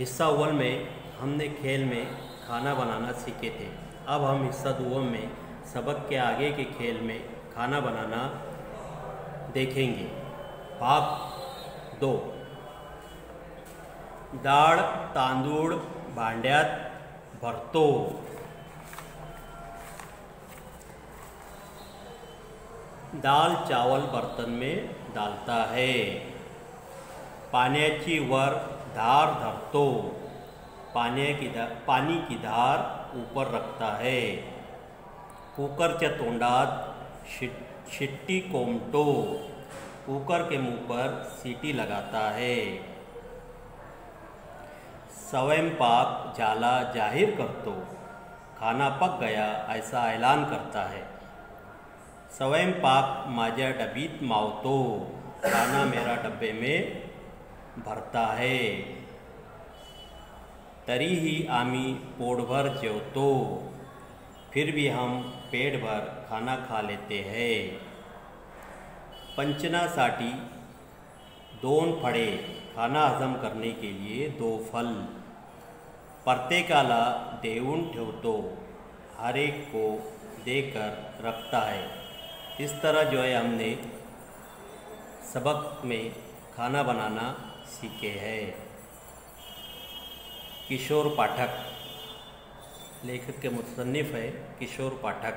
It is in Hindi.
हिस्सा अव्वल में हमने खेल में खाना बनाना सीखे थे। अब हम हिस्सा दुव्वम में सबक के आगे के खेल में खाना बनाना देखेंगे। भाग 2। डाळ तांदूळ भांड्यात भरतो। दाल चावल बर्तन में डालता है। पाण्याची वर धार धरतो। पानी की धार ऊपर रखता है। कुकरच्या तोंडात शिट्टी कोंबतो। कुकर के मुंह पर सीटी लगाता है। स्वयंपाक झाला जाहिर करतो। खाना पक गया ऐसा ऐलान करता है। स्वयंपाक माझ्या डबीत मावतो। खाना मेरा डब्बे में भरता है। तरीही आम्ही पोटभर जेवतो। फिर भी हम पेट भर खाना खा लेते हैं। पंचनासाठी 2 फळे। खाना हजम करने के लिए 2 फल। प्रत्येकाला देऊन ठेवतो। हर एक को देकर रखता है। इस तरह जो है हमने सबक में खाना बनाना सीखे हैं। किशोर पाठक लेखक के मुसन्निफ है किशोर पाठक।